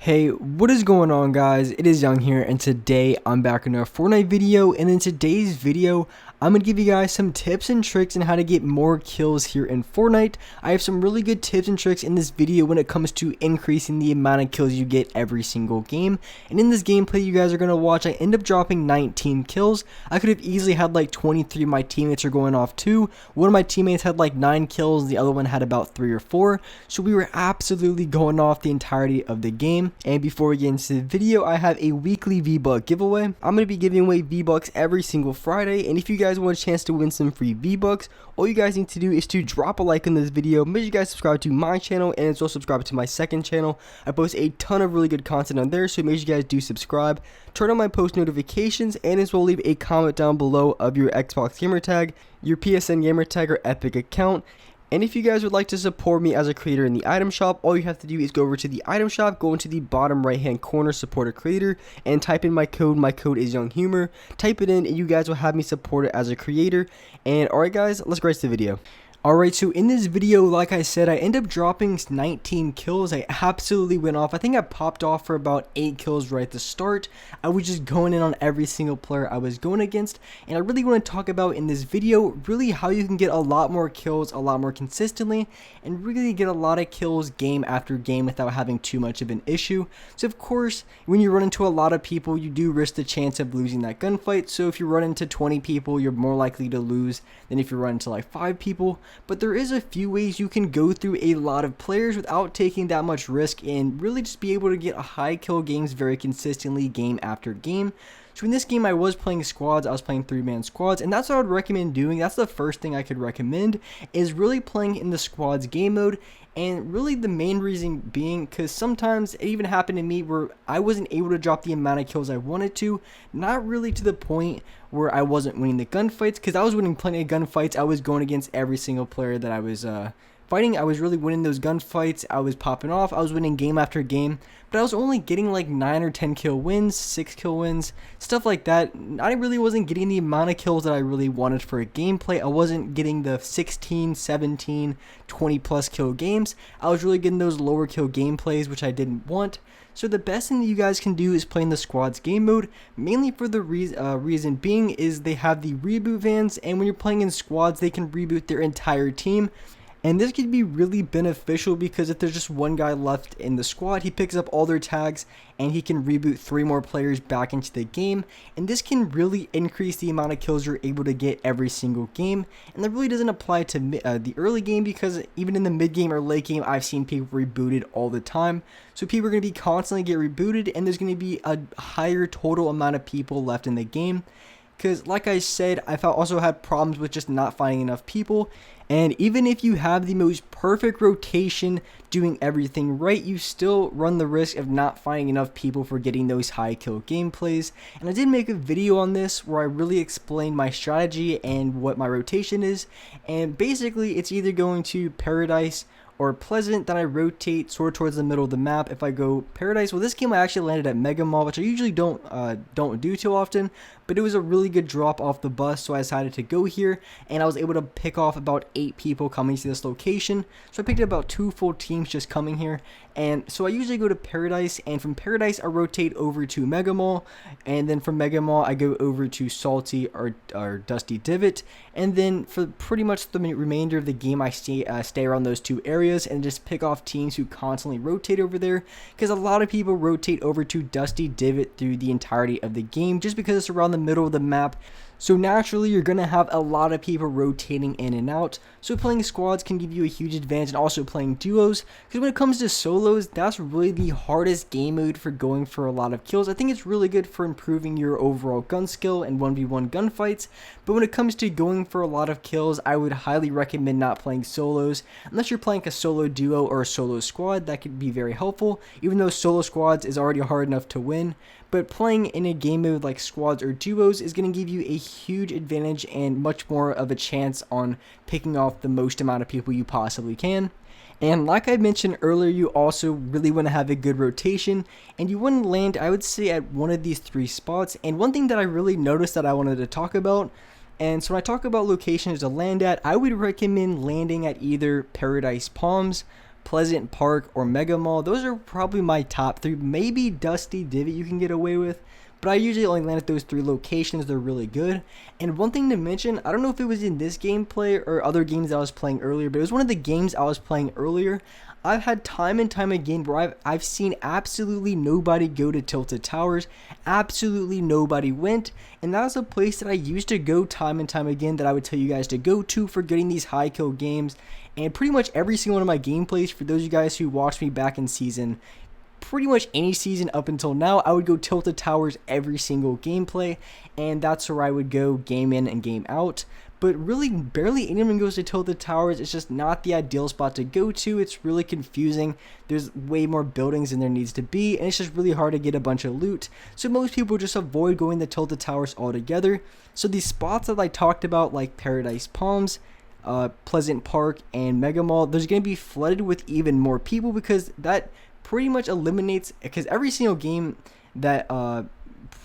Hey, what is going on, guys? It is Young here, and today I'm back in a Fortnite video. And in today's video, I'm going to give you guys some tips and tricks on how to get more kills here in Fortnite. I have some really good tips and tricks in this video when it comes to increasing the amount of kills you get every single game. And in this gameplay you guys are going to watch, I end up dropping 19 kills. I could have easily had like 23. My teammates are going off too. One of my teammates had like 9 kills, the other one had about 3 or 4. So we were absolutely going off the entirety of the game. And before we get into the video, I have a weekly V-Buck giveaway. I'm going to be giving away V-Bucks every single Friday, and if you guys want a chance to win some free V-Bucks, all you guys need to do is to drop a like on this video. Make sure you guys subscribe to my channel and as well subscribe to my second channel. I post a ton of really good content on there, so make sure you guys do subscribe. Turn on my post notifications, and as well leave a comment down below of your Xbox gamer tag, your PSN gamer tag, or Epic account. And if you guys would like to support me as a creator in the item shop, all you have to do is go over to the item shop, go into the bottom right hand corner, support a creator, and type in my code. My code is Young Humor. Type it in and you guys will have me supported as a creator. And alright guys, let's get to the video. Alright, so in this video, like I said, I end up dropping 19 kills. I absolutely went off. I think I popped off for about 8 kills right at the start. I was just going in on every single player I was going against. And I really want to talk about in this video, really how you can get a lot more kills, a lot more consistently, and really get a lot of kills game after game without having too much of an issue. So of course, when you run into a lot of people, you do risk the chance of losing that gunfight. So if you run into 20 people, you're more likely to lose than if you run into like 5 people. But there is a few ways you can go through a lot of players without taking that much risk and really just be able to get a high kill games very consistently game after game. So in this game I was playing squads, I was playing 3-man squads, and that's what I would recommend doing. That's the first thing I could recommend, is really playing in the squads game mode. And really the main reason being because sometimes it even happened to me where I wasn't able to drop the amount of kills I wanted to. Not really to the point where I wasn't winning the gunfights, because I was winning plenty of gunfights. I was going against every single player that I was fighting. I was really winning those gunfights. I was popping off. I was winning game after game. But I was only getting like 9 or 10 kill wins, 6 kill wins, stuff like that. I really wasn't getting the amount of kills that I really wanted for a gameplay. I wasn't getting the 16, 17, 20 plus kill games. I was really getting those lower kill gameplays, which I didn't want. So the best thing that you guys can do is play in the squads game mode, mainly for the reason being is they have the reboot vans, and when you're playing in squads, they can reboot their entire team. And this could be really beneficial because if there's just one guy left in the squad, he picks up all their tags and he can reboot 3 more players back into the game. And this can really increase the amount of kills you're able to get every single game. And that really doesn't apply to the early game, because even in the mid game or late game, I've seen people rebooted all the time. So people are going to be constantly get rebooted, and there's going to be a higher total amount of people left in the game. Because like I said, I've also had problems with just not finding enough people. And even if you have the most perfect rotation, doing everything right, you still run the risk of not finding enough people for getting those high kill gameplays. And I did make a video on this where I really explained my strategy and what my rotation is. And basically it's either going to Paradise or Pleasant, then I rotate sort of towards the middle of the map. If I go Paradise, well, this game I actually landed at Mega Mall, which I usually don't do too often, but it was a really good drop off the bus, so I decided to go here, and I was able to pick off about 8 people coming to this location. So I picked up about 2 full teams just coming here, and so I usually go to Paradise, and from Paradise I rotate over to Mega Mall, and then from Mega Mall I go over to Salty or Dusty Divot, and then for pretty much the remainder of the game I stay around those 2 areas and just pick off teams who constantly rotate over there, because a lot of people rotate over to Dusty Divot through the entirety of the game just because it's around the middle of the map. So naturally you're going to have a lot of people rotating in and out. So playing squads can give you a huge advantage, and also playing duos, because when it comes to solos, that's really the hardest game mode for going for a lot of kills. I think it's really good for improving your overall gun skill and 1v1 gunfights, but when it comes to going for a lot of kills, I would highly recommend not playing solos. Unless you're playing a solo duo or a solo squad, that could be very helpful, even though solo squads is already hard enough to win. But playing in a game mode like squads or duos is going to give you a huge advantage and much more of a chance on picking off the most amount of people you possibly can. And like I mentioned earlier, you also really want to have a good rotation, and you want to land, I would say, at one of these 3 spots. And one thing that I really noticed that I wanted to talk about, and so when I talk about locations to land at, I would recommend landing at either Paradise Palms, Pleasant Park, or Mega Mall. Those are probably my top 3. Maybe Dusty Divot you can get away with, but I usually only land at those 3 locations. They're really good. And one thing to mention, I don't know if it was in this gameplay or other games I was playing earlier, but it was one of the games I was playing earlier. I've had time and time again where I've seen absolutely nobody go to Tilted Towers, absolutely nobody went, and that was a place that I used to go time and time again that I would tell you guys to go to for getting these high kill games. And pretty much every single one of my gameplays, for those of you guys who watched me back in season, pretty much any season up until now, I would go Tilted Towers every single gameplay, and that's where I would go game in and game out. But really, barely anyone goes to Tilted Towers. It's just not the ideal spot to go to. It's really confusing. There's way more buildings than there needs to be, and it's just really hard to get a bunch of loot. So most people just avoid going to Tilted Towers altogether. So these spots that I talked about, like Paradise Palms, Pleasant Park, and Mega Mall, there's going to be flooded with even more people, because that pretty much eliminates, because every single game that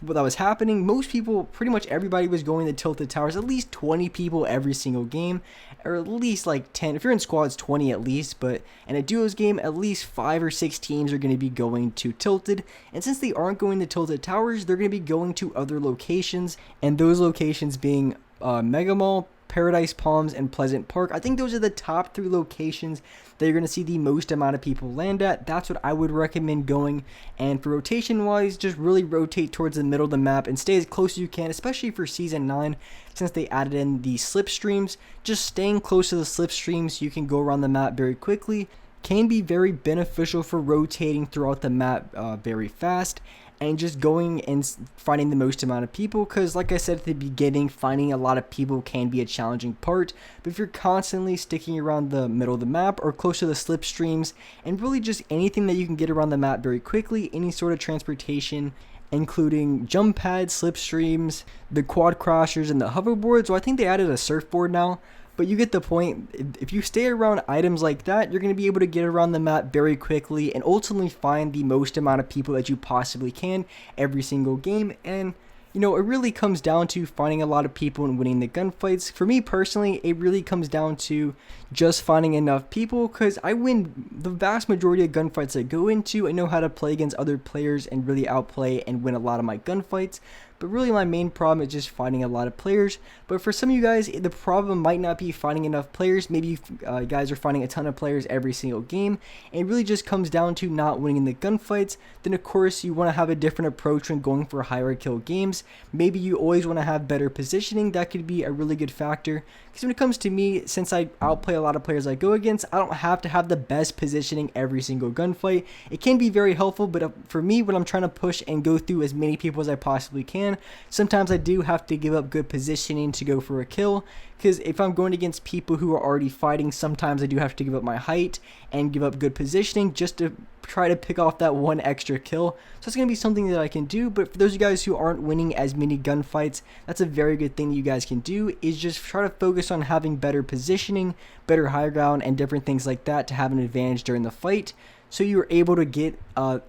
was happening, most people, pretty much everybody was going to Tilted Towers, at least 20 people every single game, or at least like 10, if you're in squads, 20 at least. But in a duos game, at least 5 or 6 teams are going to be going to Tilted, and since they aren't going to Tilted Towers, they're going to be going to other locations, and those locations being Mega Mall, Paradise Palms, and Pleasant Park. I think those are the top 3 locations that you're going to see the most amount of people land at. That's what I would recommend going. And for rotation wise, just really rotate towards the middle of the map and stay as close as you can, especially for Season 9, since they added in the slipstreams. Just staying close to the slipstreams, you can go around the map very quickly, can be very beneficial for rotating throughout the map very fast, and just going and finding the most amount of people, because like I said at the beginning, finding a lot of people can be a challenging part. But if you're constantly sticking around the middle of the map or close to the slipstreams, and really just anything that you can get around the map very quickly, any sort of transportation, including jump pads, slipstreams, the quad crashers, and the hoverboards. So I think they added a surfboard now, but you get the point. If you stay around items like that, you're going to be able to get around the map very quickly and ultimately find the most amount of people that you possibly can every single game. And you know, it really comes down to finding a lot of people and winning the gunfights. For me personally, it really comes down to just finding enough people, because I win the vast majority of gunfights I go into. I know how to play against other players and really outplay and win a lot of my gunfights. But really my main problem is just finding a lot of players. But for some of you guys, the problem might not be finding enough players. Maybe you guys are finding a ton of players every single game, and it really just comes down to not winning the gunfights. Then of course you want to have a different approach when going for higher kill games. Maybe you always want to have better positioning. That could be a really good factor, because when it comes to me, since I outplay a lot of players I go against, I don't have to have the best positioning every single gunfight. It can be very helpful, but for me, when I'm trying to push and go through as many people as I possibly can, sometimes I do have to give up good positioning to go for a kill, because if I'm going against people who are already fighting, sometimes I do have to give up my height and give up good positioning just to try to pick off that one extra kill. So it's going to be something that I can do. But for those of you guys who aren't winning as many gunfights, that's a very good thing that you guys can do, is just try to focus on having better positioning, better high ground, and different things like that to have an advantage during the fight, so you're able to get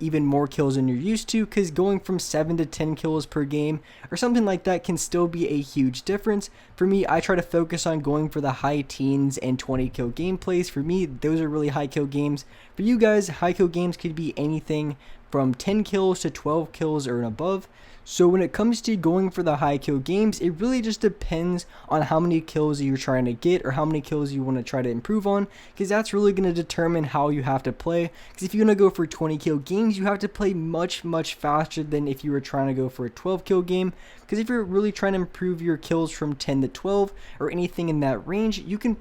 even more kills than you're used to, because going from 7 to 10 kills per game or something like that can still be a huge difference. For me, I try to focus on going for the high teens and 20 kill gameplays. For me, those are really high kill games. For you guys, high kill games could be anything from 10 kills to 12 kills or above. So when it comes to going for the high kill games, it really just depends on how many kills you're trying to get or how many kills you want to try to improve on, because that's really going to determine how you have to play. Because if you're going to go for 20 kill games, you have to play much faster than if you were trying to go for a 12 kill game. Because if you're really trying to improve your kills from 10 to 12 or anything in that range, you can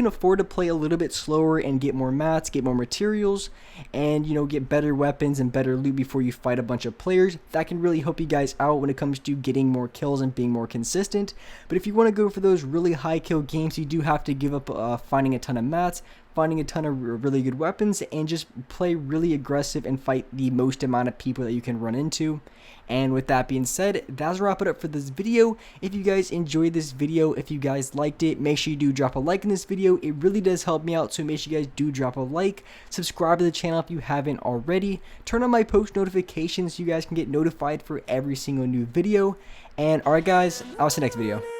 afford to play a little bit slower and get more mats, get more materials, and get better weapons and better loot before you fight a bunch of players. That can really help you guys out when it comes to getting more kills and being more consistent. But if you want to go for those really high kill games, you do have to give up finding a ton of mats, finding a ton of really good weapons, and just play really aggressive and fight the most amount of people that you can run into. And with that being said, that's wrap it up for this video. If you guys enjoyed this video, if you guys liked it, make sure you do drop a like in this video. It really does help me out, so make sure you guys do drop a like. Subscribe to the channel if you haven't already. Turn on my post notifications so you guys can get notified for every single new video. And alright guys, I'll see you next video.